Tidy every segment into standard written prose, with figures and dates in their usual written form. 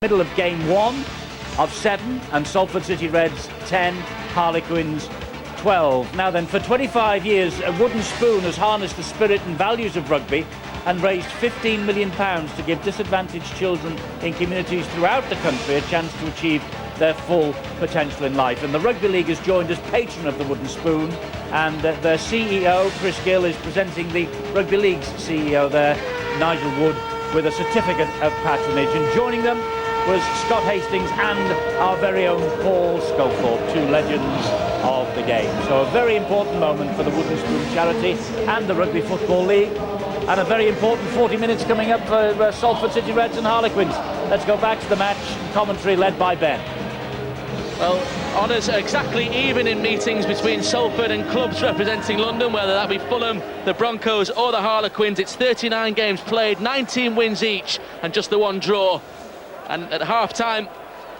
Middle of game 1 of 7, and Salford City Reds 10, Harlequins 12. Now then, for 25 years, a wooden spoon has harnessed the spirit and values of rugby and raised £15 million to give disadvantaged children in communities throughout the country a chance to achieve their full potential in life. And the Rugby League has joined as patron of the wooden spoon, and their CEO, Chris Gill, is presenting the Rugby League's CEO there, Nigel Wood, with a certificate of patronage. And joining them was Scott Hastings and our very own Paul Sculthorpe, two legends of the game. So a very important moment for the Wooden Spoon charity and the Rugby Football League, and a very important 40 minutes coming up for Salford City Reds and Harlequins. Let's go back to the match, commentary led by Ben. Well, honours are exactly even in meetings between Salford and clubs representing London, whether that be Fulham, the Broncos or the Harlequins. It's 39 games played, 19 wins each and just the one draw. And at half-time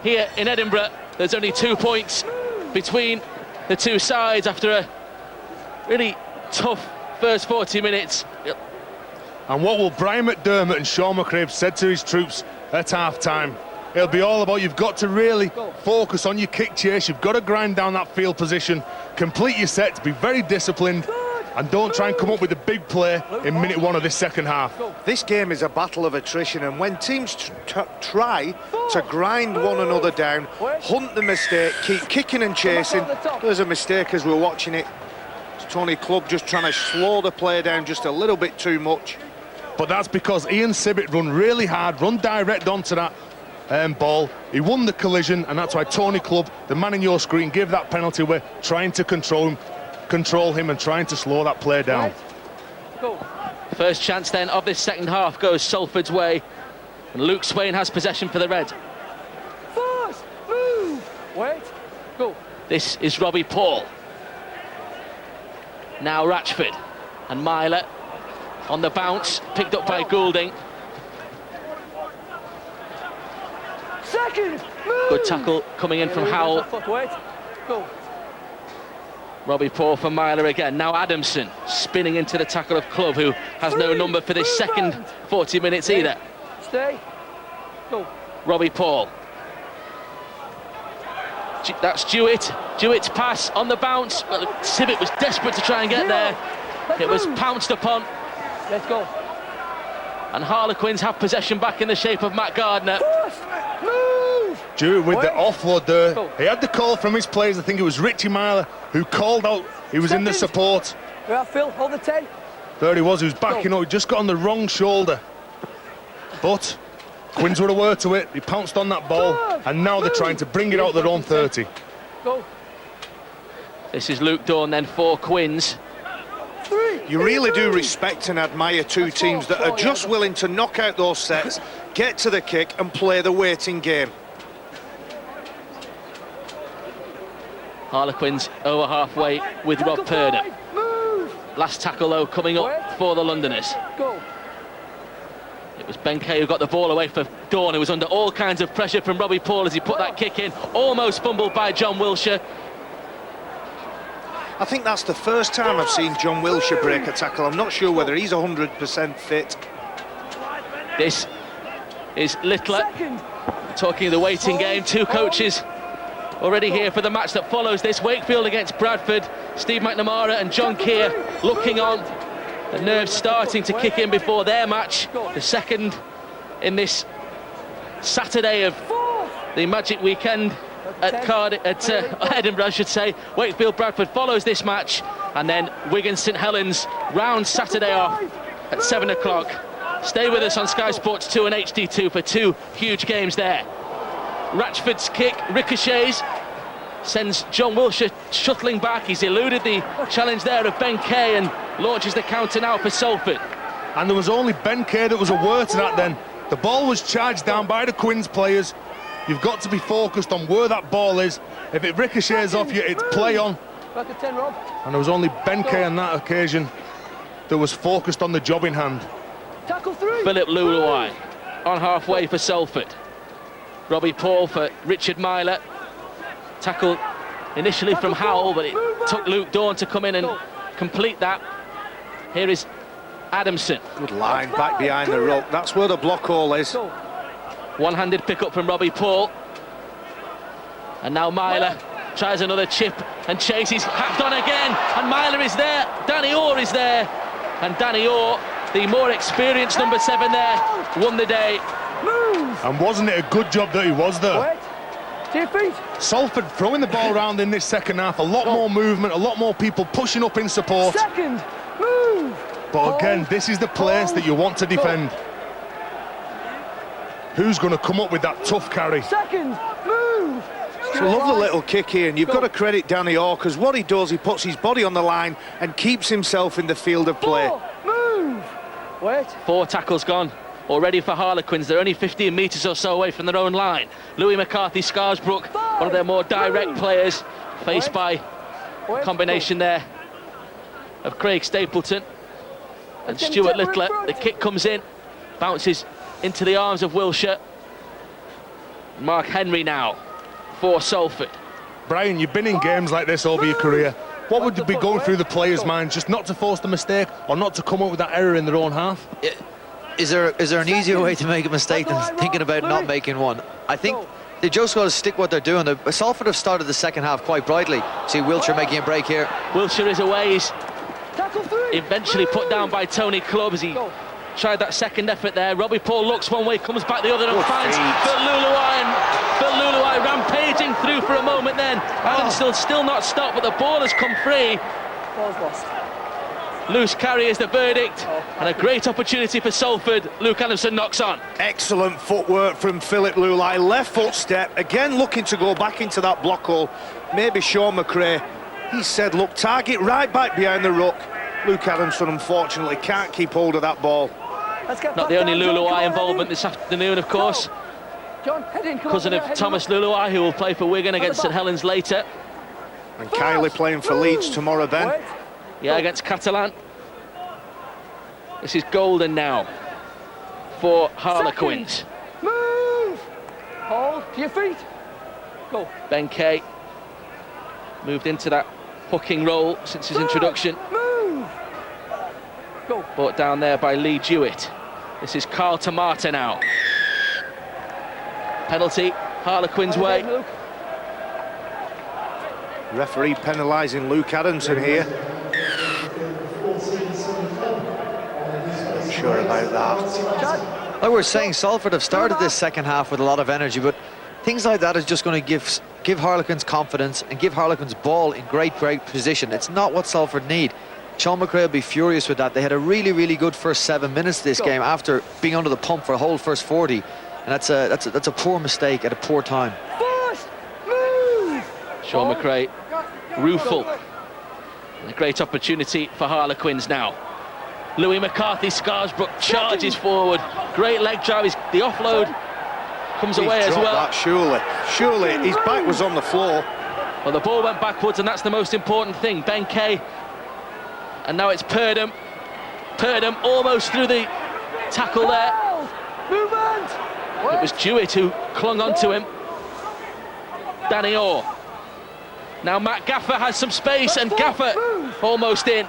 here in Edinburgh, there's only 2 points between the two sides after a really tough first 40 minutes. And what will Brian McDermott and Sean McCrabe said to his troops at half-time? It'll be all about, you've got to really focus on your kick chase, you've got to grind down that field position, complete your sets, be very disciplined, and don't try and come up with a big play in minute 1 of this second half. This game is a battle of attrition, and when teams try to grind one another down, hunt the mistake, keep kicking and chasing, there's a mistake as we're watching it. It's Tony Clubb just trying to slow the play down just a little bit too much. But that's because Ian Sibbett run really hard, run direct onto that ball. He won the collision, and that's why Tony Clubb, the man in your screen, gave that penalty away, trying to control him and trying to slow that play down. First chance then of this second half goes Salford's way, and Luke Swain has possession for the Reds. Fast, move, wait, go. This is Robbie Paul. Now Ratchford and Myler on the bounce, picked up by Goulding. Second, move. Good tackle coming in from Howell. Wait, go. Robbie Paul for Myler again. Now Adamson spinning into the tackle of Clubb, who has no number for this second 40 minutes either. Stay, go. Robbie Paul. That's Jewett. Jewett's pass on the bounce. Well, Sibbett was desperate to try and get there. It was pounced upon. Let's go. And Harlequins have possession back in the shape of Matt Gardner. Move. Jewett with the offload there. He had the call from his players. I think it was Richie Myler who called out. He was in the support. Yeah, Phil, hold the 10. There he was. He was backing up. He just got on the wrong shoulder. But Quins were aware to it. He pounced on that ball, and now they're trying to bring it out their own 30. Go. This is Luke Dawn then for Quins. You really do respect and admire two teams that are just willing to knock out those sets, get to the kick and play the waiting game. Harlequins over halfway with Rob Purder. Last tackle though coming up for the Londoners. Go. It was Benkei who got the ball away for Dawn, who was under all kinds of pressure from Robbie Paul as he put that kick in. Almost fumbled by John Wilshire. I think that's the first time I've seen John Wilshire break a tackle. I'm not sure whether he's 100% fit. This is Littler. Talking of the waiting game, two coaches already here for the match that follows this. Wakefield against Bradford. Steve McNamara and John Keir looking on. The nerves starting to kick in before their match. The second in this Saturday of the Magic Weekend at Edinburgh, I should say. Wakefield Bradford follows this match, and then Wigan St Helens round Saturday off at 7 o'clock. Stay with us on Sky Sports 2 and HD2 for two huge games there. Ratchford's kick ricochets, sends John Wilshire shuttling back. He's eluded the challenge there of Benkei and launches the counter now for Salford. And there was only Benkei that was aware to that then. The ball was charged down by the Quins players. You've got to be focused on where that ball is. If it ricochets off you, it's play on. Back at 10, Rob. And there was only Benkei on that occasion that was focused on the job in hand. Tackle 3. Philip Luluai on halfway for Salford. Robbie Paul for Richard Myler. Tackle initially from Howell, but it took Luke Dawn to come in and complete that. Here is Adamson. Good line back behind the ruck. That's where the block hole is. One-handed pick-up from Robbie Paul. And now Myler tries another chip and chase. He's hacked on again, and Myler is there. Danny Orr is there. And Danny Orr, the more experienced number 7 there, won the day. Move! And wasn't it a good job that he was there? Wait. To your feet. Salford throwing the ball around in this second half. A lot more movement, a lot more people pushing up in support. Second. Move! But again, this is the place that you want to defend. Who's going to come up with that tough carry? Second. Move! It's a lovely little kick here, and you've got to credit Danny Orr, because what he does, he puts his body on the line and keeps himself in the field of play. 4. Move! Wait. 4 tackles gone already for Harlequins. They're only 15 metres or so away from their own line. Louis McCarthy, Scarsbrook, one of their more direct players, faced by a combination there of Craig Stapleton and Stuart Littler. The kick comes in, bounces into the arms of Wilshire. Mark Henry now for Salford. Brian, you've been in games like this over your career. What would be going through the players' minds, just not to force the mistake or not to come up with that error in their own half? Is there an easier way to make a mistake than thinking about not making one? I think they just got to stick what they're doing. Salford have started the second half quite brightly. See Wilshire making a break here. Wilshire is away. He's eventually put down by Tony Clubb as he tried that second effort there. Robbie Paul looks one way, comes back the other, and finds Phil Luluai, and Phil Luluai rampaging through for a moment then. Adamson still not stopped, but the ball has come free. Ball's lost. Loose carry is the verdict, and a great opportunity for Salford. Luke Adamson knocks on. Excellent footwork from Philip Lulai, left foot step, again looking to go back into that block hole. Maybe Sean McRae, he said, look, target right back behind the ruck. Luke Adamson unfortunately can't keep hold of that ball. Not the only Luluai involvement this afternoon, of course. John, head in, Cousin of Thomas Luluai, who will play for Wigan against St Helens later. And Kylie playing for Leeds tomorrow, Ben. Yeah, against Catalan. This is golden now for Harlequins. Move! Hold to your feet. Go. Ben Kay moved into that hooking role since his introduction. Move! Go. Brought down there by Lee Jewett. This is Carl Tamata now. Penalty, Harlequins way. Referee penalising Luke Adamson here. Not sure about that. Like we're saying, Salford have started this second half with a lot of energy, but things like that is just going to give Harlequins confidence and give Harlequins ball in great position. It's not what Salford need. Sean McRae will be furious with that. They had a really good first 7 minutes of this game after being under the pump for a whole first 40, and that's a poor mistake at a poor time. Fast! Move! Sean McRae rueful. And a great opportunity for Harlequins now. Louis McCarthy, Scarsbrook charges forward. Great leg drive. The offload comes away as well. That, surely his back was on the floor. Well, the ball went backwards, and that's the most important thing. Ben Kay, and now it's Purdom. Purdom almost through the tackle there. Movement! It was Jewett who clung onto him. Danny Orr. Now Matt Gaffer has some space, and Gaffer almost in.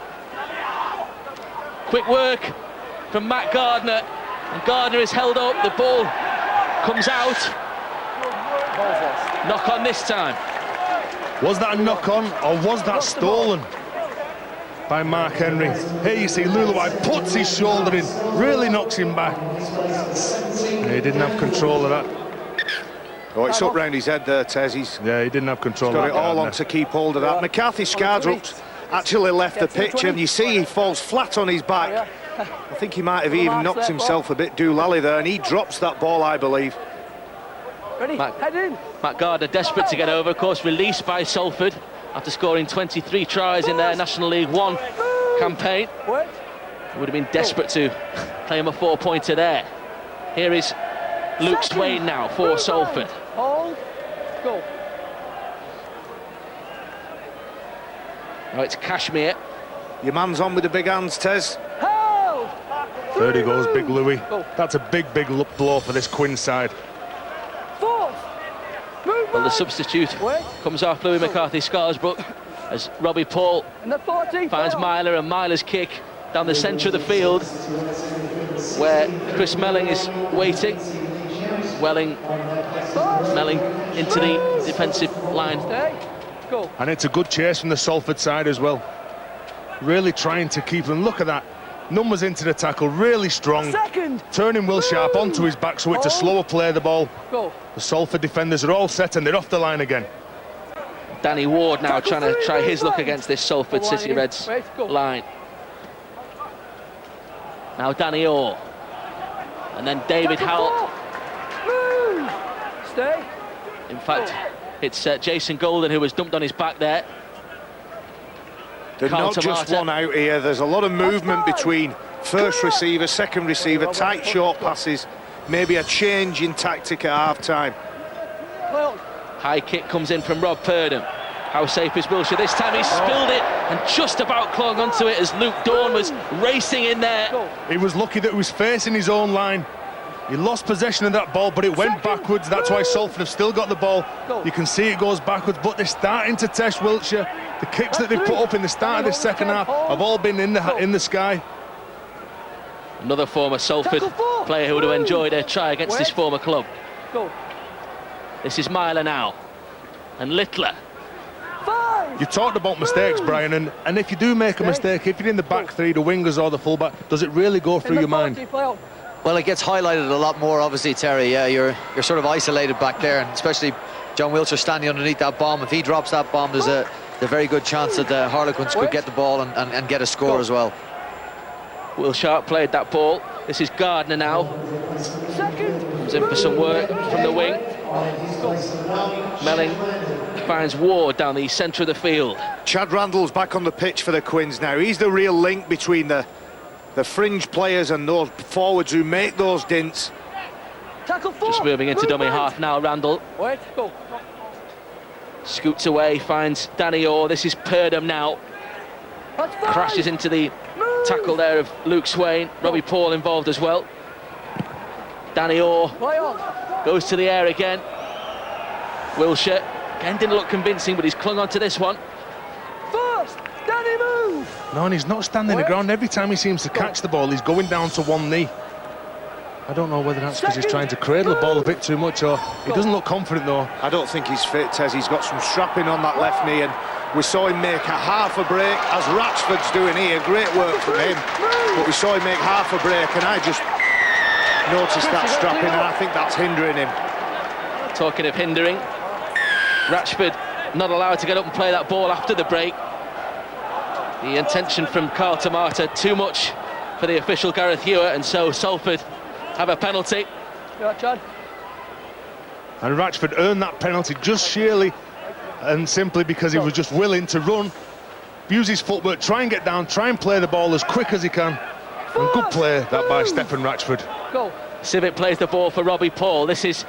Quick work from Matt Gardner, and Gardner is held up. The ball comes out. Knock on this time. Was that a knock on, or was that stolen by Mark Henry? Here you see Luluai puts his shoulder in, really knocks him back. He didn't have control of that. Oh, it's up round his head there, Tez. Yeah, he didn't have control of got that. it all on to keep hold of that. McCarthy Scarsbrook's actually left the pitch, and you see he falls flat on his back. I think he might have even knocked himself a bit doolally there, and he drops that ball, I believe. Ready? Head in. Matt Gardner desperate to get over, of course, released by Salford after scoring 23 tries in their National League 1 campaign. Wait. Would have been desperate to play him a 4-pointer there. Here is Luke Swain now for Salford. Hold. Go. Now it's Kashmir. Your man's on with the big hands, Tez. Hold. There he goes, Big Louis. That's a big blow for this Quinn side. Fourth. Move Well, the back. substitute comes off Louis McCarthy Scarsbrook as Robbie Paul And the 14th. finds Myler, and Myler's kick down the centre of the field where Chris Melling is waiting. Welling, Melling into the defensive line. Stay. Go. And it's a good chase from the Salford side as well. Really trying to keep him. Look at that. Numbers into the tackle, really strong. Second. Turning Will Sharp onto his back so it's a slower play the ball. Go. The Salford defenders are all set and they're off the line again. Danny Ward now trying to try his luck against this Salford City Reds line. Now Danny Orr. And then David Howell. Move. Stay. In fact, it's Jason Golden who was dumped on his back there. They're not just one out here. There's a lot of movement between first receiver, second receiver, tight short passes, maybe a change in tactic at half-time. High kick comes in from Rob Purdham. How safe is Wilshere this time? He spilled it and just about clung onto it as Luke Dawn was racing in there. He was lucky that he was facing his own line. He lost possession of that ball, but it went backwards. That's why Salford have still got the ball. You can see it goes backwards, but they're starting to test Wiltshire. The kicks that they've put up in the start of this second half have all been in the sky. Another former Salford player who would have enjoyed a try against his former club. This is Myler now, and Littler. You talked about mistakes, Brian, and if you do make a mistake, if you're in the back three, the wingers or the fullback, does it really go through your mind? Well, it gets highlighted a lot more, obviously, Terry. Yeah, you're sort of isolated back there, and especially John Wiltshire standing underneath that bomb. If he drops that bomb, there's a very good chance that the Harlequins could get the ball and get a score as well. Will Sharp played that ball. This is Gardner now. Comes in for some work from the wing. Melling finds Ward down the centre of the field. Chad Randall's back on the pitch for the Quins now. He's the real link between the fringe players and those forwards who make those dints. Just moving into dummy half now, Randall. Scoots away, finds Danny Orr. This is Purdham now. Crashes into the tackle there of Luke Swain. Robbie Paul involved as well. Danny Orr goes to the air again. Wilshere again didn't look convincing, but he's clung on to this one. First, Danny move. No, and he's not standing the ground. Every time he seems to catch the ball, he's going down to one knee. I don't know whether that's because he's trying to cradle the ball a bit too much, or he doesn't look confident though. I don't think he's fit, Tez. He's got some strapping on that left knee, and we saw him make a half a break, as Ratchford's doing here. Great work from him, but we saw him make half a break, and I just noticed that strapping, and I think that's hindering him. Talking of hindering, Ratchford not allowed to get up and play that ball after the break. The intention from Carl Tomato too much for the official Gareth Hewer, and so Salford have a penalty. Chad. And Ratchford earned that penalty just sheerly and simply because he was just willing to run, use his footwork, try and get down, try and play the ball as quick as he can. And good play that by Stephen Ratchford. Civic plays the ball for Robbie Paul. This is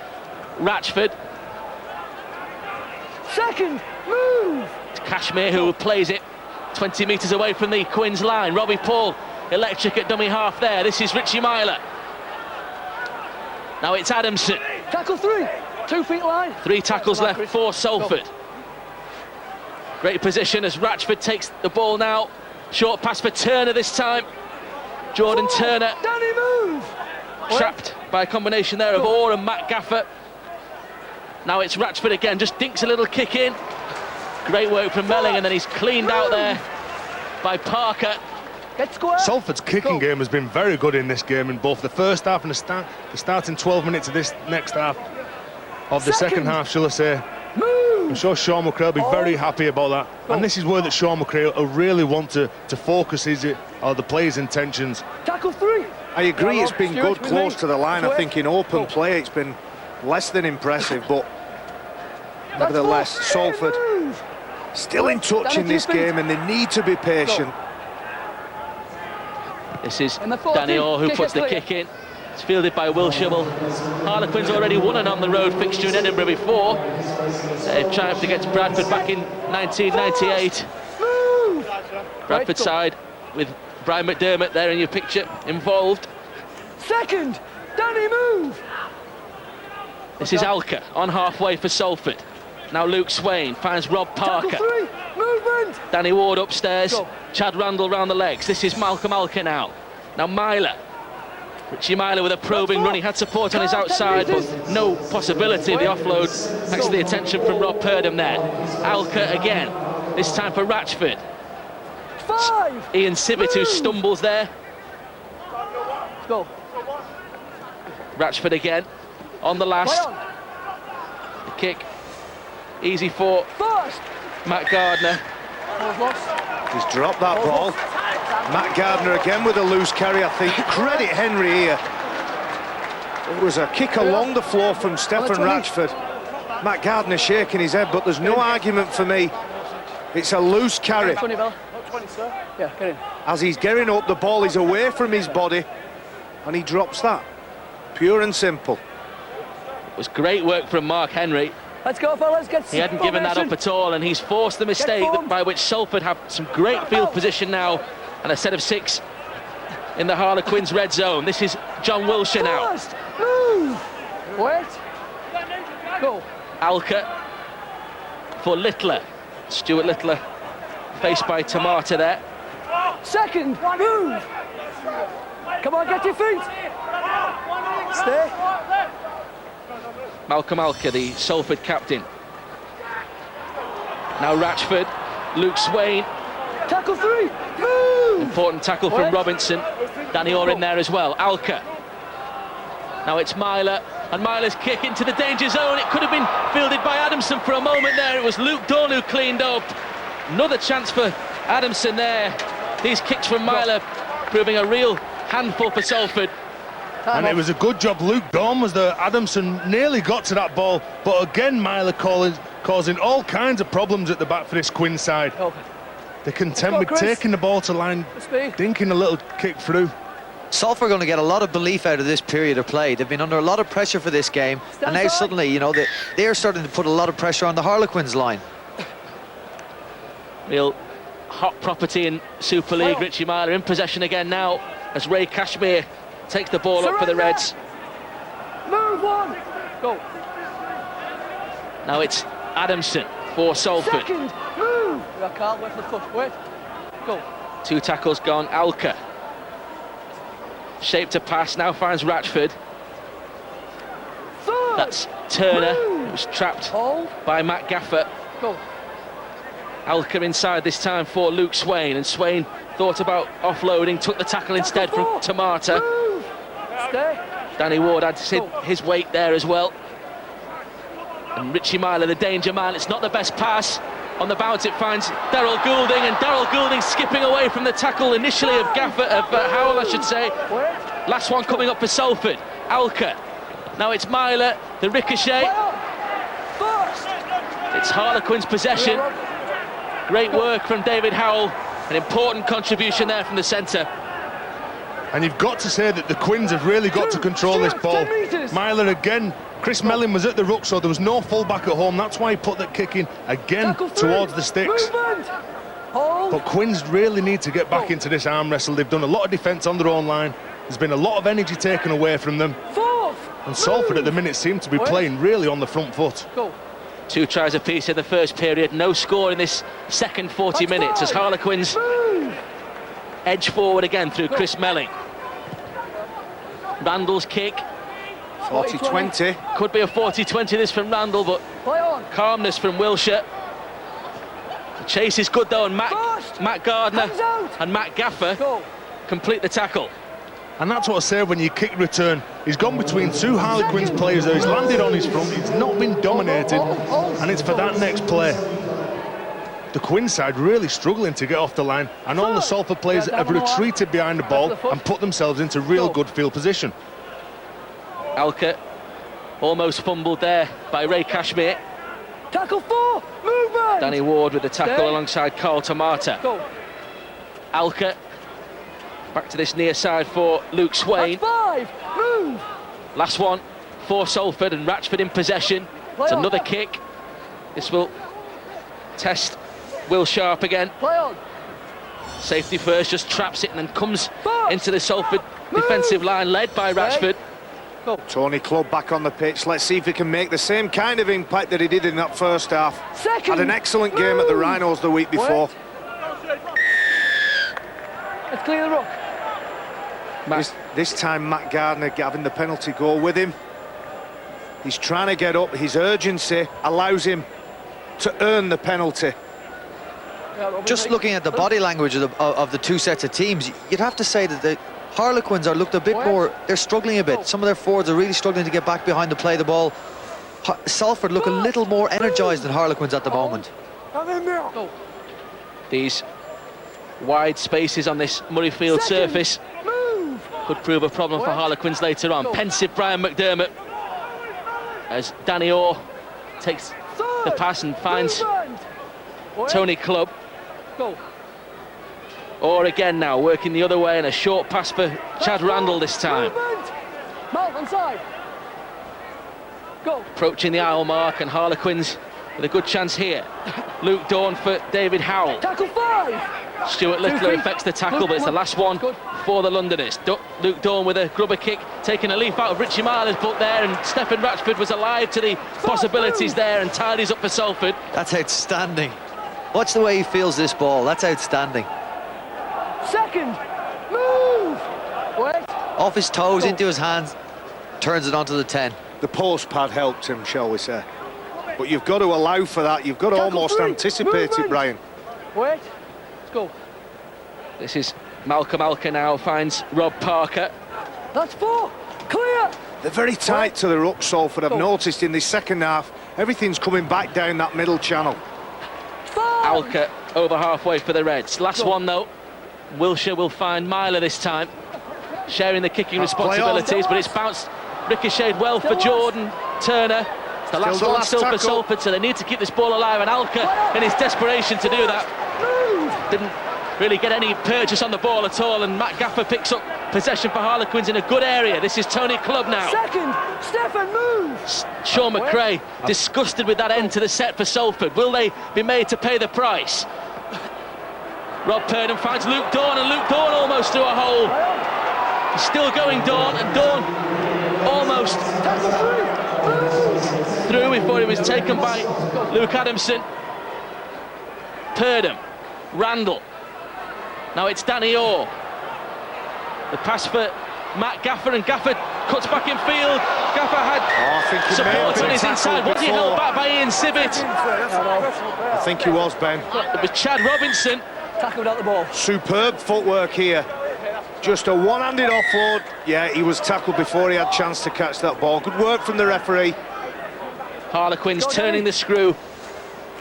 Ratchford. Second, move. It's Kashmir who plays it 20 metres away from the Quins line. Robbie Paul, electric at dummy half there. This is Richie Myler. Now it's Adamson. Tackle 3, 2 feet line. 3 tackles left for Salford. Great position as Ratchford takes the ball now. Short pass for Turner this time. Jordan Turner. Danny move. Trapped by a combination there of Orr and Matt Gaffer. Now it's Ratchford again, just dinks a little kick in. Great work from Melling, and then he's cleaned out there by Parker. Salford's kicking game has been very good in this game, in both the first half and the starting 12 minutes of this next half of the second half, shall I say. I'm sure Sean McRae will be very happy about that. And this is where that Sean McRae will really want to focus the players' intentions. Tackle 3. I agree, it's been good close to the line. I think in open play it's been less than impressive, but nevertheless, Salford still in touch in this game, and they need to be patient. This is Danny Orr who puts the kick in. It's fielded by Will Schimmel. Harlequins already won an on-the-road fixture in Edinburgh before. They've triumphed against Bradford back in 1998. Bradford side with Brian McDermott there in your picture involved. Second, Danny move. This is Alka on halfway for Salford. Now Luke Swain finds Rob Parker. Tackle 3, movement. Danny Ward upstairs. Chad Randall round the legs. This is Malcolm Alka now. Now Myler. Richie Myler with a probing run. He had support on his outside, but no possibility of the offload. Thanks to the attention from Rob Purdham there. Alka again, this time for Ratchford. 5. Ian Sibbett who stumbles there. Let's go. Ratchford again, on the last. The kick, easy for First. Matt Gardner. He's dropped that ball. Matt Gardner again with a loose carry, I think. Credit Henry here. It was a kick along the floor from Stefan Ratchford. Matt Gardner shaking his head, but there's no argument for me. It's a loose carry. 20, Bella. 20, sir. Yeah, get in. As he's getting up, the ball is away from his body, and he drops that. Pure and simple. It was great work from Mark Henry. Let's go, fellas. Get He hadn't given that up at all, and he's forced the mistake by which Salford have some great field position now, and a set of 6 in the Harlequins red zone. This is John Wilshire now. First. Move. Wait. Go. Alka for Littler. Stuart Littler faced by Tamata there. Second. Move. Come on, get your feet. Stay. Malcolm Alka, the Salford captain. Now Ratchford, Luke Swain. Tackle 3. Move. Important tackle from Robinson. Danny Orr in there as well. Alka. Now it's Myler, and Myler's kick into the danger zone. It could have been fielded by Adamson for a moment there. It was Luke Dawn who cleaned up. Another chance for Adamson there. These kicks from Myler proving a real handful for Salford. And it was a good job. Luke Dawn was there. Adamson nearly got to that ball, but again Myler causing all kinds of problems at the back for this Quinn side. They're content with taking the ball to line, dinking a little kick through. Salford are going to get a lot of belief out of this period of play. They've been under a lot of pressure for this game, and now suddenly, you know, they're starting to put a lot of pressure on the Harlequins line. Real hot property in Super League. Richie Myler in possession again now as Ray Cashmere takes the ball up for the Reds. Move one. Go. Now it's Adamson for Salford. Second. Move. Yeah, Carl, wait for the foot. Wait. Go. 2 tackles gone. Alka. Shape to pass, now finds Ratchford. Third. That's Turner, Move. who was trapped Hold. by Matt Gaffer. Go. Alka inside this time for Luke Swain, and Swain thought about offloading, took the tackle instead from Tamata. Move. Stay. Danny Ward had his weight there as well. And Richie Myler, the danger man. It's not the best pass. On the bounce it finds Darryl Goulding, and Darryl Goulding skipping away from the tackle initially of Howell, I should say. Last one coming up for Salford. Alka. Now it's Myler, the ricochet. It's Harlequins possession. Great work from David Howell. An important contribution there from the centre. And you've got to say that the Quins have really got to control this ball. Myler again. Chris Mellin was at the ruck, so there was no full-back at home. That's why he put that kick in again towards the sticks. But Quins really need to get back into this arm wrestle. They've done a lot of defence on their own line. There's been a lot of energy taken away from them. And Salford at the minute seem to be playing really on the front foot. 2 tries apiece in the first period. No score in this second 40 minutes as Harlequins edge forward again through Chris Melling. Randall's kick. 40-20. Could be a 40-20 this from Randall, but calmness from Wilshire. The chase is good though, and Matt Gardner and Matt Gaffer complete the tackle. And that's what I say when you kick return. He's gone between 2 Harlequins players there. He's landed on his front. He's not been dominated. And it's for that next play. The Quinn side really struggling to get off the line. And all the Salford players have retreated behind the ball and put themselves into real good field position. Alka almost fumbled there by Ray Cashmere. Tackle 4. Movement. Danny Ward with the tackle alongside Carl Tamata. Alka back to this near side for Luke Swain. 5. Move. Last one for Salford, and Ratchford in possession. It's another kick. This will test Will Sharp again. Safety first, just traps it and then comes into the Salford defensive line led by Ratchford. Tony Clubb back on the pitch. Let's see if he can make the same kind of impact that he did in that first half. Had an excellent game at the Rhinos the week before. Let's clear the ruck. This time Matt Gardner having the penalty goal with him. He's trying to get up. His urgency allows him to earn the penalty. Just looking at the body language of the two sets of teams, you'd have to say that the Harlequins are looked a bit more, they're struggling a bit. Some of their forwards are really struggling to get back behind to play the ball. Salford look a little more energised than Harlequins at the moment. These wide spaces on this Murrayfield surface could prove a problem for Harlequins later on. Pensive Brian McDermott as Danny Orr takes the pass and finds Tony Clubb. Orr again now working the other way, and a short pass for Chad Randall this time. Approaching the hour mark, and Harlequins with a good chance here. Luke Dawn for David Howell. Tackle 5. Stuart Littler affects the tackle, but it's the last one for the Londoners. Luke Dawn with a grubber kick, taking a leaf out of Richie Marler's book there, and Stephen Ratchford was alive to the possibilities there and tidies up for Salford. That's outstanding. Watch the way he feels this ball. That's outstanding. Second. Move. Wait. Off his toes, into his hands, turns it onto the 10. The post pad helped him, shall we say. But you've got to allow for that. You've got to almost anticipate it, Brian. Wait. Let's go. This is Malcolm Alker now, finds Rob Parker. That's 4. Clear. They're very tight to the ruck, Salford. I've noticed in this second half, everything's coming back down that middle channel. 5. Alker over halfway for the Reds. Last one though. Wilshire will find Myler this time, sharing the kicking responsibilities, but it's bounced, ricocheted well for Jordan Turner. The last one still for Salford, so they need to keep this ball alive, and Alker, in his desperation to do that, didn't really get any purchase on the ball at all, and Matt Gaffer picks up possession for Harlequins in a good area. This is Tony Clubb now. Second. Stephen, move. Sean McRae disgusted with that end to the set for Salford. Will they be made to pay the price? Rob Purdon finds Luke Dawn, and Luke Dawn almost through a hole. He's still going, Dawn, and Dawn almost through before he was taken by Luke Adamson. Purdon, Randall. Now it's Danny Orr. The pass for Matt Gaffer, and Gaffer cuts back in field. Gaffer had support on his inside. Was he held back by Ian Sibbett? I think he was, Ben. It was Chad Robinson. Tackled out the ball. Superb footwork here. Just a one-handed offload. Yeah, he was tackled before he had a chance to catch that ball. Good work from the referee. Harlequins turning the screw,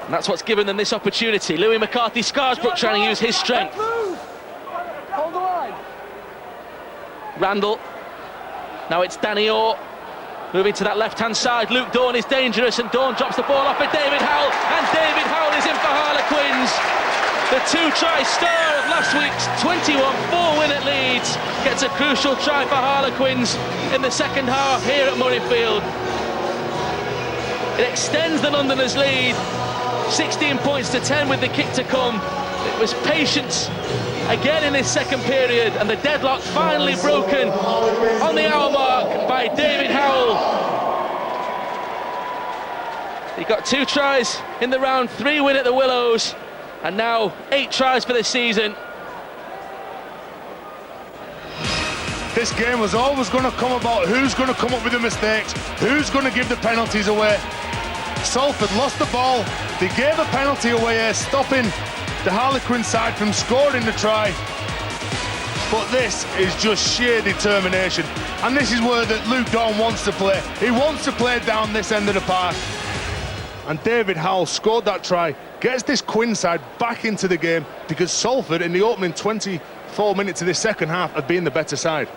and that's what's given them this opportunity. Louis McCarthy Scarsbrook trying to use his strength. Hold the line. Randall. Now it's Danny Orr moving to that left-hand side. Luke Dawn is dangerous, and Dawn drops the ball off for David Howell, and David Howell is in for Harlequins. The two-try star of last week's 21-4 win at Leeds gets a crucial try for Harlequins in the second half here at Murrayfield. It extends the Londoners' lead, 16 points to 10 with the kick to come. It was patience again in this second period, and the deadlock finally broken on the hour mark by David Howell. He got 2 tries in the round 3 win at the Willows, and now 8 tries for this season. This game was always going to come about who's going to come up with the mistakes, who's going to give the penalties away. Salford lost the ball, they gave a penalty away here, stopping the Harlequin side from scoring the try. But this is just sheer determination, and this is where that Luke Dawn wants to play. He wants to play down this end of the park. And David Howell scored that try, gets this Quinn side back into the game, because Salford in the opening 24 minutes of this second half have been the better side.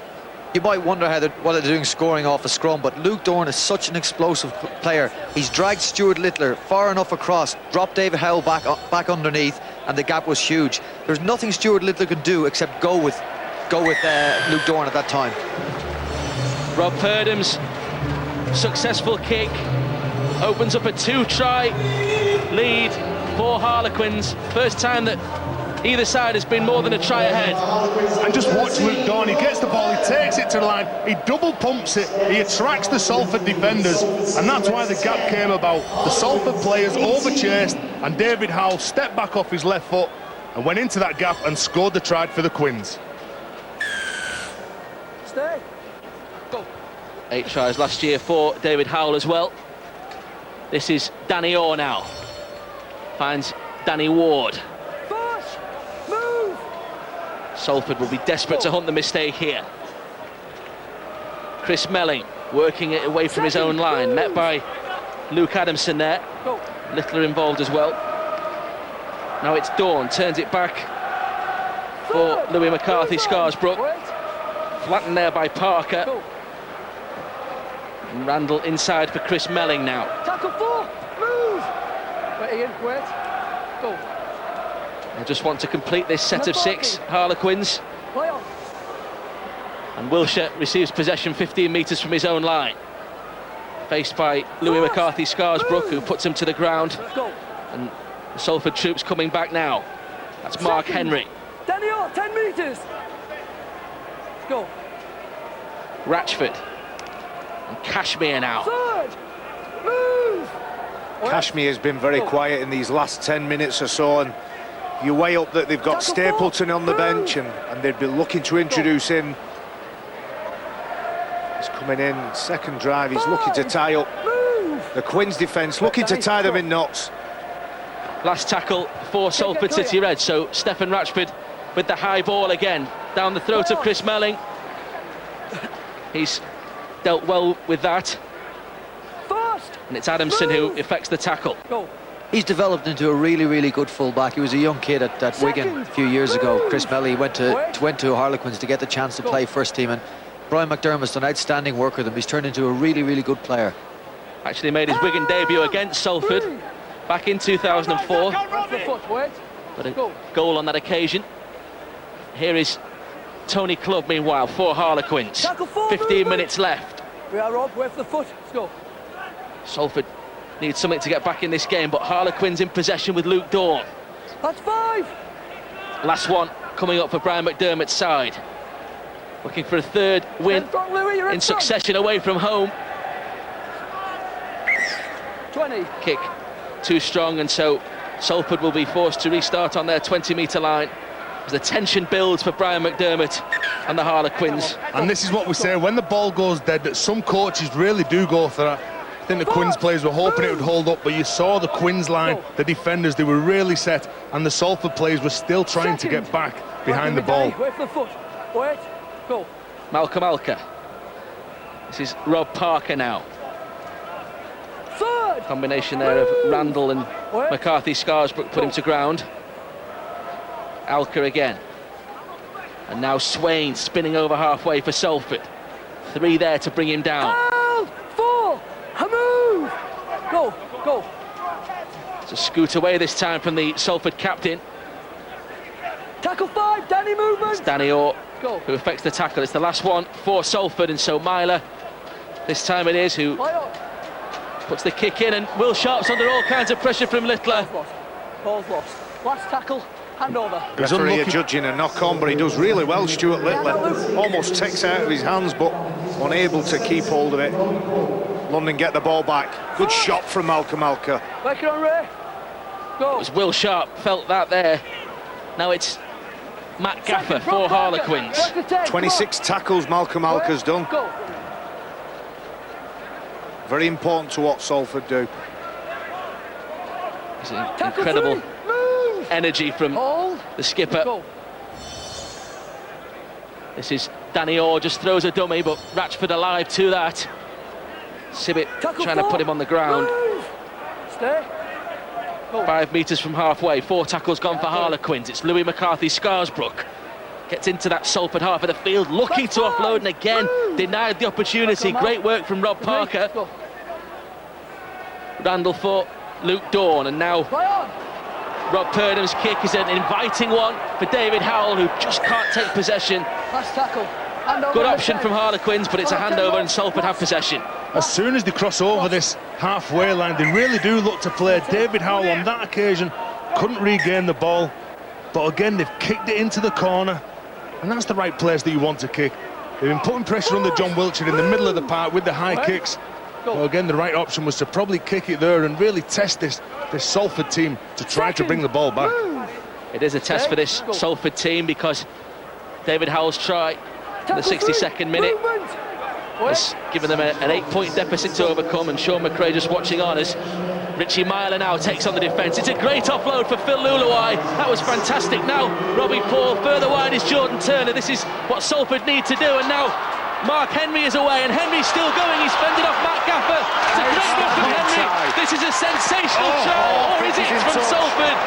You might wonder what they're doing scoring off a scrum, but Luke Dawn is such an explosive player. He's dragged Stuart Littler far enough across, dropped David Howell back underneath, and the gap was huge. There's nothing Stuart Littler could do except go with Luke Dawn at that time. Rob Purdon's successful kick opens up a 2-try lead for Harlequins. First time that either side has been more than a try ahead. And just watch Luke Dawn, he gets the ball, he takes it to the line, he double pumps it, he attracts the Salford defenders, and that's why the gap came about. The Salford players overchased, and David Howell stepped back off his left foot and went into that gap and scored the try for the Quins. Stay. 8 tries last year for David Howell as well. This is Danny Orr now. Finds Danny Ward. Push! Move! Salford will be desperate to hunt the mistake here. Chris Melling working it away from his own line, met by Luke Adamson there. Littler involved as well. Now it's Dawn, turns it back for Louis McCarthy Scarsbrook. Flattened there by Parker. And Randall inside for Chris Melling now. Tackle 4! Move! Wait, Ian, wait. Go. They just want to complete this set of 6 Harlequins. Play on. And Wilshire receives possession 15 metres from his own line. Faced by Louis McCarthy Scarsbrook, who puts him to the ground. Let's go. And the Salford troops coming back now. That's Mark Henry. Danny Orr, 10 metres. Let's go. Ratchford. And Cashmere now. Third. Move! Cashmere has been very quiet in these last 10 minutes or so, and you weigh up that they've got Stapleton on the bench, and they'd be looking to introduce him. He's coming in, second drive, he's looking to tie up the Quins defence, looking to tie them in knots. Last tackle for Salford City Red, so Stefan Ratchford with the high ball again, down the throat of Chris Melling. He's dealt well with that. And it's Adamson who effects the tackle. He's developed into a really, really good fullback. He was a young kid at Wigan a few years ago. Chris Melling went to Harlequins to get the chance to play first team, and Brian McDermott's done outstanding work with him. He's turned into a really, really good player. Actually made his Wigan debut against Salford back in 2004. But a goal on that occasion. Here is Tony Clubb, meanwhile, for Harlequins. 15 minutes left. We are Rob, wait for the foot. Let's go. Salford needs something to get back in this game, but Harlequins in possession with Luke Dawn. That's 5. Last one coming up for Brian McDermott's side. Looking for a third win in succession away from home. 20. Kick too strong, and so Salford will be forced to restart on their 20-metre line as the tension builds for Brian McDermott and the Harlequins. And this is what we say, when the ball goes dead, that some coaches really do go for that. I think the Quins players were hoping it would hold up, but you saw the Quins line, the defenders, they were really set, and the Salford players were still trying to get back behind the ball. Wait for the foot. Wait. Go. Malcolm Alker. This is Rob Parker now. Third. Combination there of Randall and McCarthy Scarsbrook put him to ground. Alker again. And now Swain spinning over halfway for Salford. 3 there to bring him down. 4. Move. Go. Go. To scoot away this time from the Salford captain. Tackle 5. Danny movement. It's Danny Orr who effects the tackle. It's the last one for Salford, and so Myler, this time it is, who puts the kick in, and Will Sharp's under all kinds of pressure from Littler. Ball's lost. Last tackle. Hand over. Referee judging a knock on, but he does really well, Stuart Littler. Almost takes it out of his hands, but unable to keep hold of it. London get the ball back. Good shot from Malcolm Alker. Back it on, Ray. Go. It was Will Sharp, felt that there. Now it's Matt Gaffer for Harlequins. 26 tackles Malcolm Alker's done. Go. Very important to what Salford do. It's incredible energy from the skipper. This is Danny Orr, just throws a dummy, but Ratchford alive to that. Sibbett trying to put him on the ground. Stay. 5 metres from halfway, 4 tackles gone for Harlequins. It's Louis McCarthy Scarsbrook. Gets into that Salford half of the field, looking to offload, and again denied the opportunity. Great work from Rob Parker. Randall for Luke Dawn, and now Rob Purdham's kick is an inviting one for David Howell, who just can't take possession. Last tackle. Good option from Harlequins, but it's a handover and Salford have possession. As soon as they cross over this halfway line, they really do look to play. David Howell on that occasion couldn't regain the ball, but again they've kicked it into the corner, and that's the right place that you want to kick. They've been putting pressure on the John Wiltshire in the middle of the park with the high kicks. But again, the right option was to probably kick it there and really test this Salford team to try to bring the ball back. It is a test for this Salford team, because David Howell's try in the 62nd minute It's given them an 8-point deficit to overcome, and Sean McRae just watching on as Richie Myler now takes on the defence. It's a great offload for Phil Luluai. That was fantastic. Now Robbie Paul, further wide is Jordan Turner. This is what Salford need to do, and now Mark Henry is away, and Henry's still going. He's fended off Matt Gaffer. It's a great move from Henry. This is a sensational try, or is it from Salford?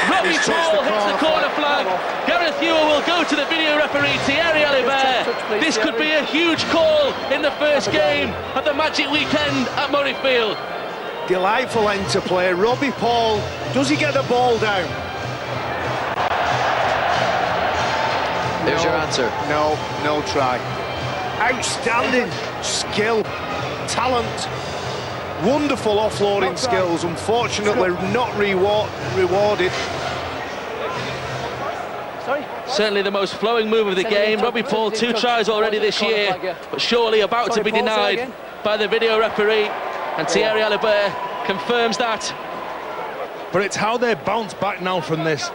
Robbie Paul hits the corner flag. Gareth Ewer will go to the video referee, Thierry Alibert. This could be a huge call in the first game of the Magic Weekend at Murrayfield. Delightful end to play. Robbie Paul, does he get the ball down? There's your answer. No try. Outstanding skill, talent, wonderful offloading skills. Unfortunately, not rewarded. Certainly the most flowing move of the game. Robbie Paul, 2 tries already this year, but surely about to be denied by the video referee, and Thierry Alibert confirms that. But it's how they bounce back now from this.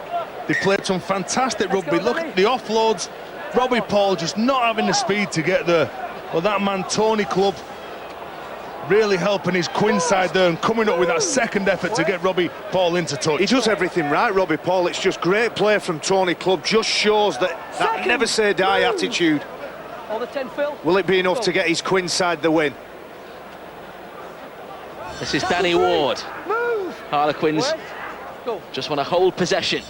They played some fantastic rugby. Look at the offloads. Robbie Paul just not having the speed to get there. Well, that man, Tony Clubb, really helping his Quinn side there and coming up with that second effort to get Robbie Paul into touch. He does everything right, Robbie Paul. It's just great play from Tony Clubb. Just shows that never say die attitude. All the 10, Phil. Will it be enough to get his Quinn side the win? This is Danny Ward. Harlequins just want to hold possession.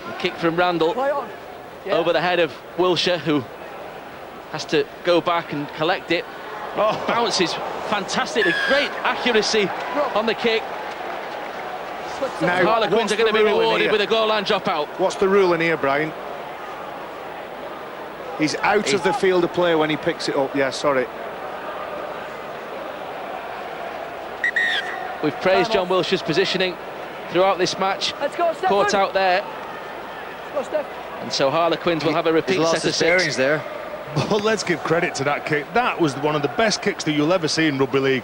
The kick from Randall over the head of Wilshire, who has to go back and collect it. Bounces fantastically, great accuracy on the kick. Now, Harlequins are going to be rewarded with a goal line dropout. What's the ruling here, Brian? He's out of the field of play when he picks it up. Yeah, sorry. We've praised John Wilshire's positioning throughout this match. Let's go, Stephen. Caught out there. Let's go, Steph. And so Harlequins will have a repeat set of 6. There. But let's give credit to that kick. That was one of the best kicks that you'll ever see in rugby league.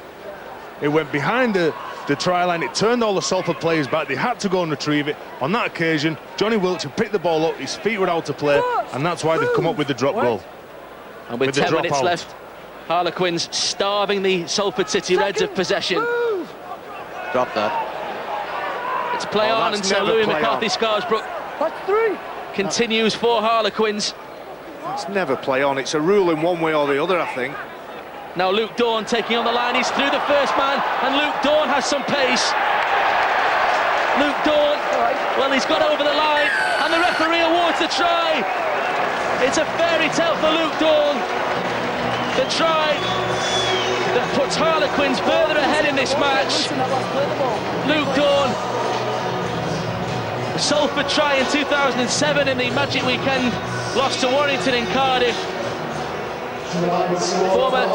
It went behind the try line. It turned all the Salford players back. They had to go and retrieve it. On that occasion, Johnny Wiltshire picked the ball up. His feet were out to play, and that's why they've come up with the drop goal. And with 10 minutes left, Harlequins starving the Salford City Reds of possession. Drop that. It's play on, and so Louis McCarthy-Scarsbrook continues for Harlequins. It's never play on. It's a ruling one way or the other, I think. Now Luke Dawn taking on the line. He's through the first man, and Luke Dawn has some pace. Luke Dawn, well, he's got over the line, and the referee awards the try. It's a fairy tale for Luke Dawn. The try that puts Harlequins further ahead in this match. Luke Dawn, the Salford try in 2007 in the Magic Weekend, lost to Warrington in Cardiff. Former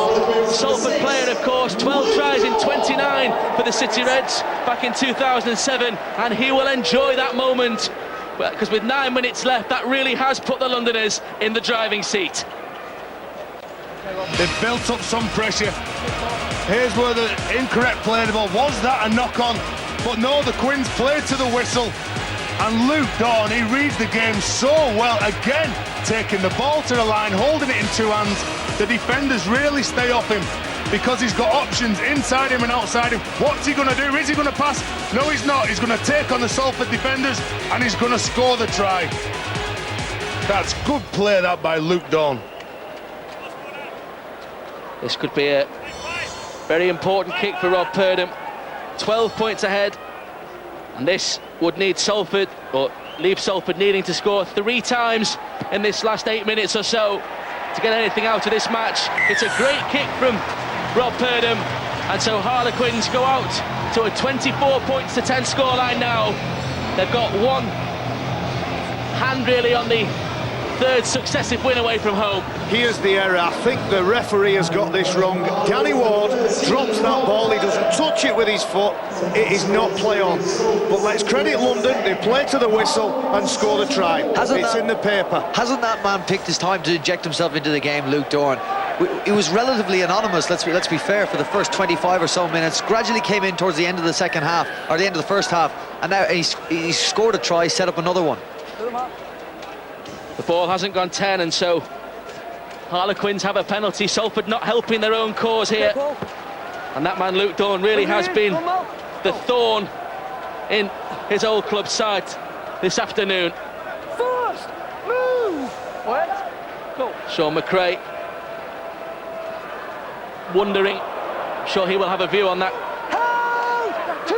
Salford player, of course, 12 tries in 29 for the City Reds back in 2007, and he will enjoy that moment, because with 9 minutes left, that really has put the Londoners in the driving seat. They've built up some pressure. Here's where the incorrect play the ball. Was that a knock-on? But no, the Quins played to the whistle. And Luke Dawn, he reads the game so well. Again, taking the ball to the line, holding it in 2 hands. The defenders really stay off him because he's got options inside him and outside him. What's he going to do? Is he going to pass? No, he's not. He's going to take on the Salford defenders and he's going to score the try. That's good play, that, by Luke Dawn. This could be a very important kick for Rob Purdham. 12 points ahead, and this would need Salford, or leave Salford needing to score 3 times in this last 8 minutes or so to get anything out of this match. It's a great kick from Rob Purdham, and so Harlequins go out to a 24 points to 10 scoreline now. They've got one hand really on the 3rd successive win away from home. Here's the error. I think the referee has got this wrong. Danny Ward drops that ball. He doesn't touch it with his foot. It is not play on. But let's credit London. They play to the whistle and score the try. It's in the paper. Hasn't that man picked his time to inject himself into the game, Luke Dawn? He was relatively anonymous, let's be fair, for the first 25 or so minutes. Gradually came in towards the end of the second half, or the end of the first half, and now he's scored a try, set up another one. The ball hasn't gone 10, and so Harlequins have a penalty. Salford not helping their own cause here. And that man, Luke Dawn, really has been the thorn in his old club side this afternoon. First, move! Wait, go. Sean McRae wondering, I'm sure he will have a view on that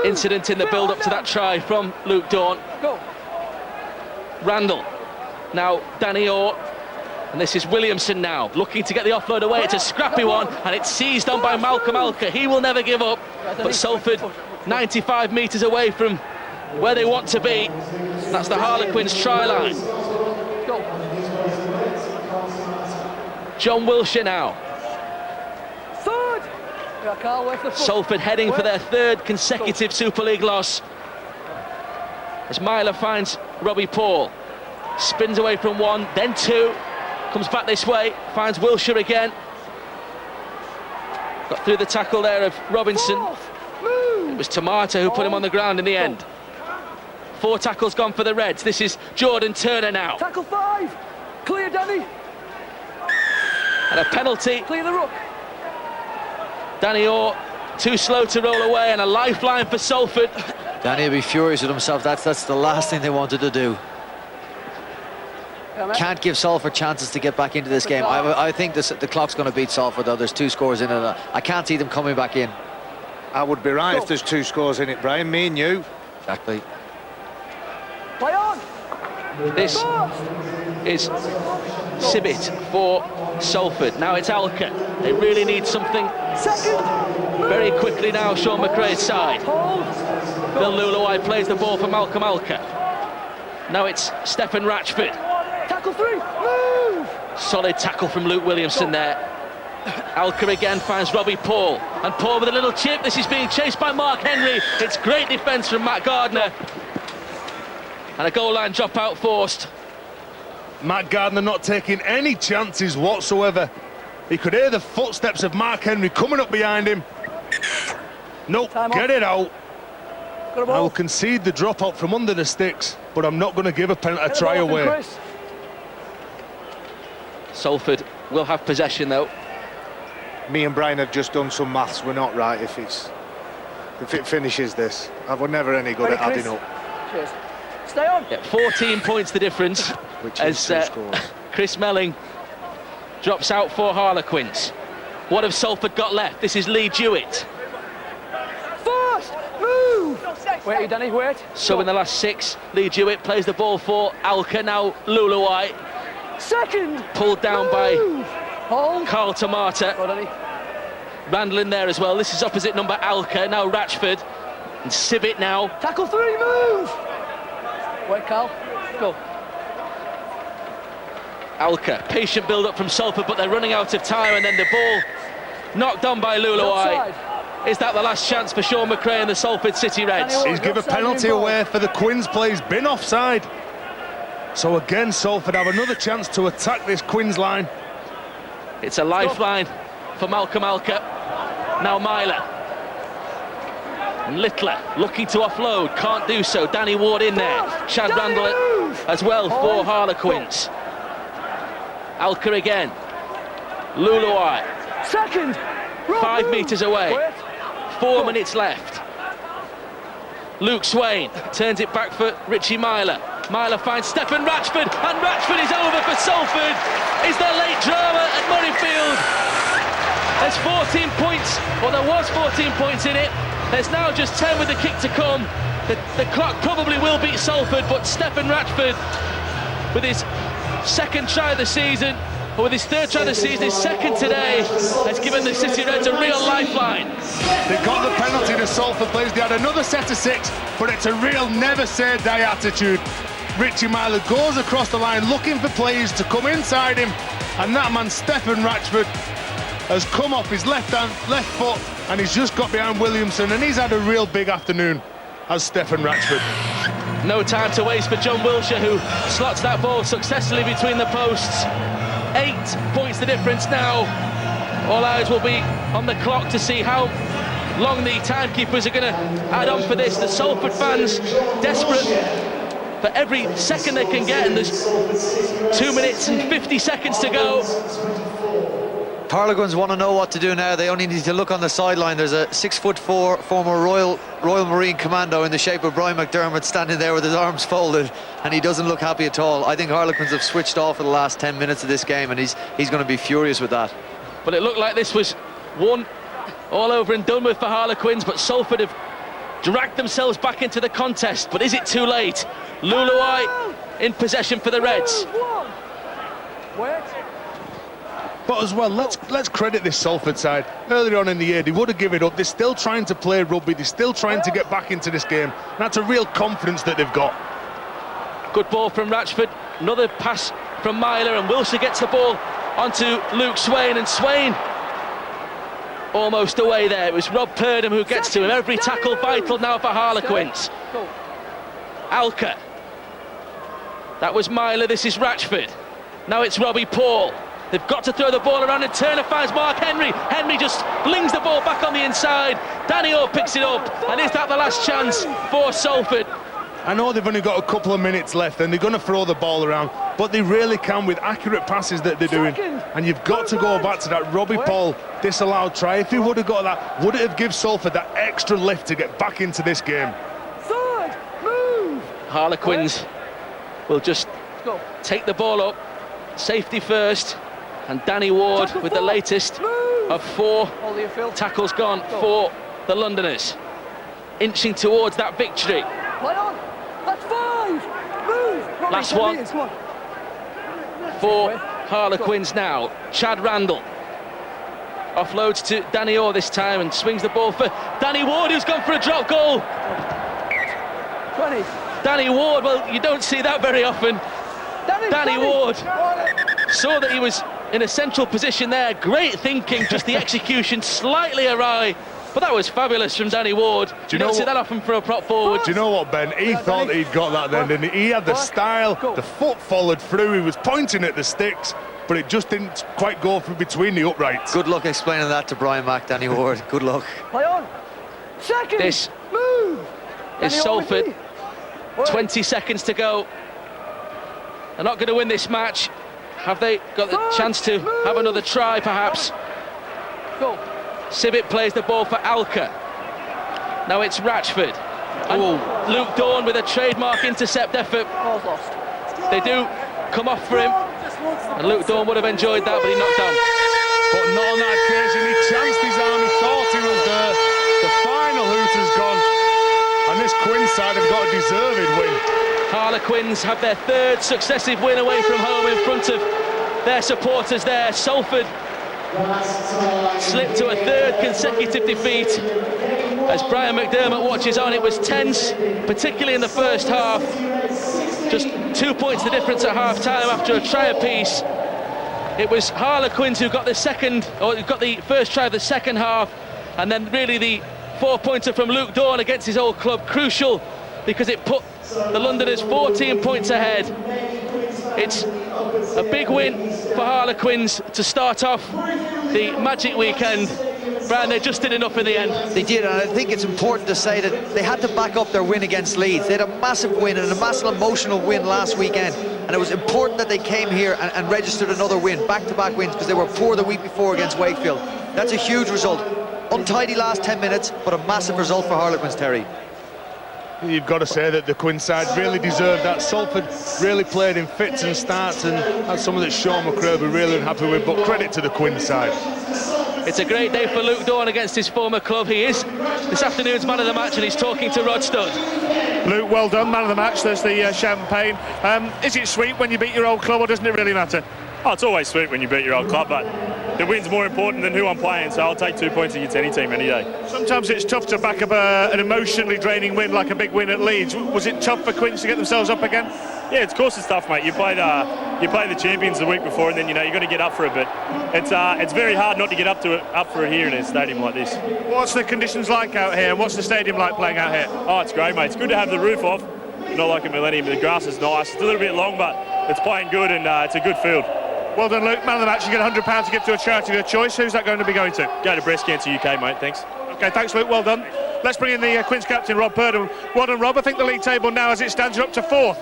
incident in the build-up to that try from Luke Dawn. Go. Randall, now Danny Orr, and this is Williamson now, looking to get the offload away. It's a scrappy one, and it's seized on by Malcolm Alker. He will never give up, but Salford 95 metres away from where they want to be. That's the Harlequins try line. Go. John Wilshere now. Third. Yeah, Carl, wait for the foot. Salford heading for their third consecutive Super League loss. As Myler finds Robbie Paul. Spins away from one, then two. Comes back this way, finds Wilshere again. Got through the tackle there of Robinson. It was Tomato who put him on the ground in the end. 4 tackles gone for the Reds. This is Jordan Turner now. Tackle 5. Clear, Danny. And a penalty. Clear the ruck. Danny Orr too slow to roll away, and a lifeline for Salford. Danny will be furious with himself. That's the last thing they wanted to do. Can't give Salford chances to get back into this game. I think the clock's going to beat Salford, though. There's 2 scores in it. I can't see them coming back in. I would be right if there's 2 scores in it, Brian, me and you. Exactly. Play on. This is Sibbett for Salford. Now it's Alker. They really need something very quickly now. Sean McRae's side. Bill Luluai plays the ball for Malcolm Alker. Now it's Stephen Ratchford. Tackle 3. Move. Solid tackle from Luke Williamson there. Alker again finds Robbie Paul, and Paul with a little chip. This is being chased by Mark Henry. It's great defence from Matt Gardner, and a goal line dropout forced. Matt Gardner not taking any chances whatsoever. He could hear the footsteps of Mark Henry coming up behind him. Nope, get it out. I will concede the dropout from under the sticks, but I'm not going to give a try away. Salford will have possession though. Me and Brian have just done some maths. We're not right if it finishes this. We're never any good at adding up. Cheers. Stay on. Yeah, 14 points the difference. Which as is 2 scores. Chris Melling drops out for Harlequins. What have Salford got left? This is Lee Jewett. First, move. Wait, Danny, wait. So in the last 6, Lee Jewett plays the ball for Alker. Now Luluai. Second. Pulled down move. by Hold. Carl Tomato. Go, Danny. Randall in there as well. This is opposite number Alker. Now Ratchford. And Sibbett now. Tackle 3, move. Wait, Carl. Go. Alker, patient build-up from Salford, but they're running out of time, and then the ball knocked on by Luluai. Is that the last chance for Sean McRae and the Salford City Reds? He's given a penalty away for the Quins play. He's been offside. So again, Salford have another chance to attack this Quins line. It's a lifeline for Malcolm Alker. Now Myler. And Littler looking to offload, can't do so. Danny Ward in there. Chad Randall as well for Harlequins. Alker again. Luluai. Second. 5 metres away. 4 minutes left. Luke Swain turns it back for Richie Myler. Myler finds Stephen Ratchford, and Ratchford is over for Salford. Is there late drama at Murrayfield? There's 14 points, or there was 14 points in it. There's now just 10 with the kick to come. The clock probably will beat Salford, but Stephen Ratchford, with his second try of the season, or with his third try of the season, his second today, has given the City Reds a real lifeline. They got the penalty to Salford players. They had another set of 6, but it's a real never say die attitude. Richie Myler goes across the line looking for players to come inside him, and that man Stephen Ratchford has come off his left foot, and he's just got behind Williamson, and he's had a real big afternoon as Stephen Ratchford. No time to waste for John Wilshere, who slots that ball successfully between the posts. 8 points the difference now. All eyes will be on the clock to see how long the timekeepers are going to add on for this. The Salford fans desperate for every second they can get, and there's 2 minutes and 50 seconds to go. Harlequins want to know what to do now. They only need to look on the sideline. There's a 6'4" former Royal Marine Commando in the shape of Brian McDermott standing there with his arms folded, and he doesn't look happy at all. I think Harlequins have switched off for the last 10 minutes of this game, and he's going to be furious with that. But it looked like this was won all over and done with for Harlequins, but Salford have dragged themselves back into the contest. But is it too late? Luluai in possession for the Reds. But as well, let's credit this Salford side. Earlier on in the year, they would have given it up. They're still trying to play rugby. They're still trying to get back into this game. And that's a real confidence that they've got. Good ball from Ratchford. Another pass from Myler, and Wilshire gets the ball onto Luke Swain, and Swain almost away there. It was Rob Purdham who gets to him. Every tackle vital now for Harlequins. Alka. That was Myler, this is Ratchford. Now it's Robbie Paul. They've got to throw the ball around, and Turner finds Mark Henry. Henry just flings the ball back on the inside. Danny Orr picks it up, and is that the last chance for Salford? I know they've only got a couple of minutes left and they're going to throw the ball around, but they really can with accurate passes that they're doing. And you've got to go back to that Robbie Paul disallowed try. If he would have got that, would it have given Salford that extra lift to get back into this game? Third, move. Harlequins will just take the ball up, safety first, and Danny Ward with the latest of 4 tackles gone for the Londoners, inching towards that victory. Play on. That's 5. Move. Last one for Harlequins now. Chad Randall offloads to Danny Orr this time and swings the ball for Danny Ward, who's gone for a drop goal. 20. Danny Ward, well, you don't see that very often. Danny Ward saw that he was in a central position there. Great thinking, just the execution slightly awry. But that was fabulous from Danny Ward. You don't see that often for a prop forward. Do you know what, Ben? He thought he'd got that then, didn't he? He had the style, the foot followed through, he was pointing at the sticks, but it just didn't quite go through between the uprights. Good luck explaining that to Brian Mack, Danny Ward. Good luck. Play on. Second. This move. is Salford. 20 seconds to go. They're not going to win this match. Have they got the chance to have another try, perhaps? Go. Sibbett plays the ball for Alka. Now it's Ratchford. And Luke Dawn with a trademark intercept effort. Ball's lost. They do come off for him, and Luke Dawn would have enjoyed that, but he knocked down. But not on that occasion. He chanced his arm, he thought he was there. The final hoot has gone, and this Quinn side have got a deserved win. Harlequins have their 3rd successive win away from home in front of their supporters there. Salford slipped to a 3rd consecutive defeat. As Brian McDermott watches on, it was tense, particularly in the first half. Just 2 points the difference at half time after a try apiece. It was Harlequins who got the first try of the second half, and then really the 4-pointer from Luke Dawn against his old club, crucial, because it put the Londoners 14 points ahead. It's a big win for Harlequins to start off the Magic weekend. Brian, they just did enough in the end. They did, and I think it's important to say that they had to back up their win against Leeds. They had a massive win and a massive emotional win last weekend, and it was important that they came here and registered another win, back-to-back wins, because they were poor the week before against Wakefield. That's a huge result. Untidy last 10 minutes, but a massive result for Harlequins, Terry. You've got to say that the Quinn side really deserved that. Salford really played in fits and starts, and that's something that Sean McRae will be really unhappy with, but credit to the Quinn side. It's a great day for Luke Dawn against his former club. He is this afternoon's man of the match, and he's talking to Rod Studd. Luke, well done, man of the match. There's the champagne. Is it sweet when you beat your old club, or doesn't it really matter? Oh, it's always sweet when you beat your old club, but the win's more important than who I'm playing, so I'll take 2 points against any team any day. Sometimes it's tough to back up an emotionally draining win like a big win at Leeds. Was it tough for Quins to get themselves up again? Yeah, of course it's tough, mate. You play the champions the week before, and then you've got to get up for it. But it's very hard not to get up for it here in a stadium like this. What's the conditions like out here? What's the stadium like playing out here? Oh, it's great, mate. It's good to have the roof off. Not like a Millennium, but the grass is nice. It's a little bit long, but it's playing good, and it's a good field. Well done, Luke. Man of the match. You get £100 to give to a charity of your choice. Who's that going to be going to? Go to Breast Cancer UK, mate. Thanks. Okay, thanks, Luke. Well done. Let's bring in the Quins captain, Rob Purdham. Well done, Rob. I think the league table now, as it stands, are up to 4th.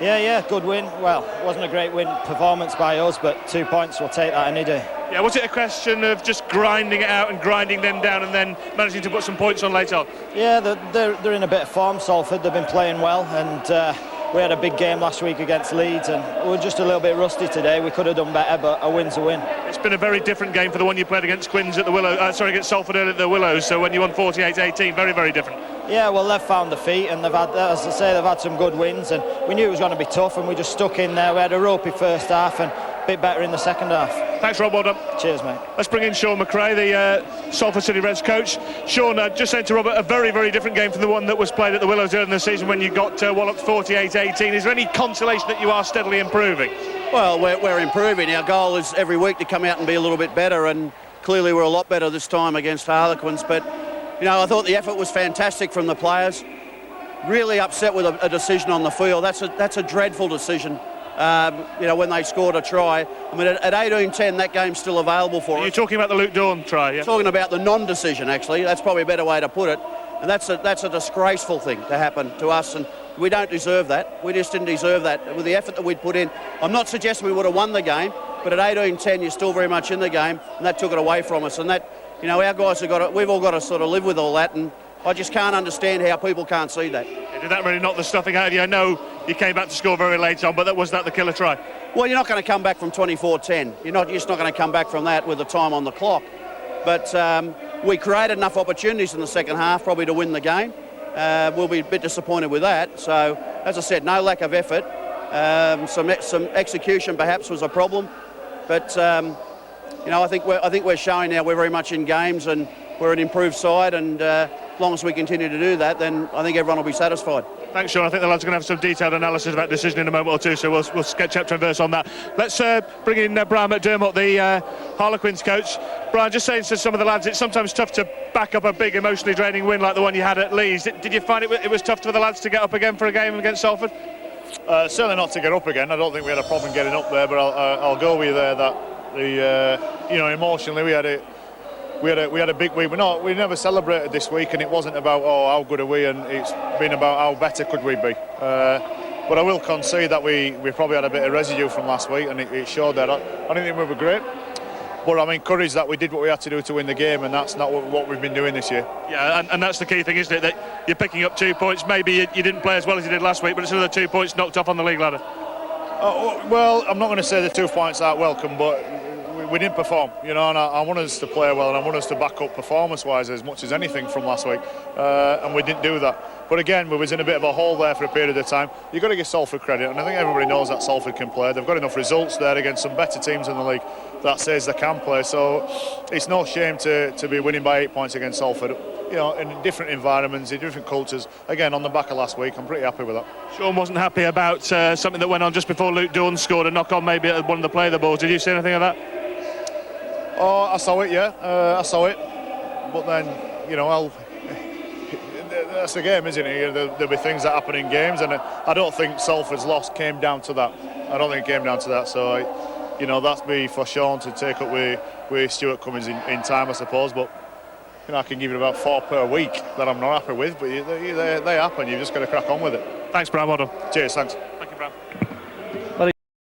Yeah, good win. Well, it wasn't a great win performance by us, but 2 points, we'll take that any day. Yeah, was it a question of just grinding it out and grinding them down and then managing to put some points on later on? Yeah, they're in a bit of form, Salford. They've been playing well, and we had a big game last week against Leeds, and we were just a little bit rusty today. We could have done better, but a win's a win. It's been a very different game for the one you played against Quins at the against Salford earlier at the Willows. So when you won 48-18, very, very different. Yeah, well, they've found the feet, and they've had, as I say, they've had some good wins, and we knew it was going to be tough, and we just stuck in there. We had a ropey first half and a bit better in the second half. Thanks, Rob. Well done. Cheers, mate. Let's bring in Sean McRae, the Salford City Reds coach. Sean, just saying to Robert, a very, very different game from the one that was played at the Willows earlier in the season when you got walloped 48-18. Is there any consolation that you are steadily improving? Well, we're improving. Our goal is every week to come out and be a little bit better, and clearly we're a lot better this time against Harlequins. But, you know, I thought the effort was fantastic from the players. Really upset with a decision on the field. That's a dreadful decision. You know, when they scored a try. I mean, at 18-10, that game's still available for us. You're talking about the Luke Dawn try, yeah? Talking about the non-decision, actually. That's probably a better way to put it. And that's a disgraceful thing to happen to us, and we don't deserve that. We just didn't deserve that. With the effort that we'd put in, I'm not suggesting we would have won the game, but at 18-10, you're still very much in the game, and that took it away from us. And that, you know, our guys we've all got to sort of live with all that, and I just can't understand how people can't see that. Did that really knock the stuffing out of you? I know you came back to score very late on, but was that the killer try? Well, you're not going to come back from 24-10. You're just not going to come back from that with the time on the clock. But we created enough opportunities in the second half probably to win the game. We'll be a bit disappointed with that. So, as I said, no lack of effort. Some execution perhaps was a problem. But, you know, I think we're showing now we're very much in games and we're an improved side, and as long as we continue to do that, then I think everyone will be satisfied. Thanks, Sean. I think the lads are going to have some detailed analysis about decision in a moment or two, so we'll sketch chapter and verse on that. Let's bring in Brian McDermott, the Harlequins coach. Brian, just saying to some of the lads, it's sometimes tough to back up a big emotionally draining win like the one you had at Leeds. Did you find it was tough for the lads to get up again for a game against Salford? Certainly not to get up again. I don't think we had a problem getting up there, but I'll go with you there that you know, emotionally we had a big week. We never celebrated this week, and it wasn't about how good are we, and it's been about how better could we be. But I will concede that we probably had a bit of residue from last week, and it showed that. I didn't think we were great, but I'm encouraged that we did what we had to do to win the game, and that's not what we've been doing this year. Yeah, and that's the key thing, isn't it? That you're picking up 2 points. Maybe you didn't play as well as you did last week, but it's another 2 points knocked off on the league ladder. Well, I'm not going to say the 2 points aren't welcome, but we didn't perform, you know, and I want us to play well, and I want us to back up performance-wise as much as anything from last week, and we didn't do that. But again, we was in a bit of a hole there for a period of time. You've got to give Salford credit, and I think everybody knows that Salford can play. They've got enough results there against some better teams in the league that says they can play, so it's no shame to be winning by 8 points against Salford, you know, in different environments, in different cultures. Again, on the back of last week, I'm pretty happy with that. Sean wasn't happy about something that went on just before Luke Dawn scored a knock-on maybe at one of the play of the balls. Did you see anything of that? Oh, I saw it, yeah. I saw it. But then, you know, that's the game, isn't it? There'll be things that happen in games, and I don't think Salford's loss came down to that. I don't think it came down to that. So, you know, that's me for Sean to take up with Stuart Cummins in time, I suppose. But, you know, I can give you about 4 per week that I'm not happy with, but they happen. You've just got to crack on with it. Thanks, Brian. Well done. Cheers, thanks. Thank you, Brian.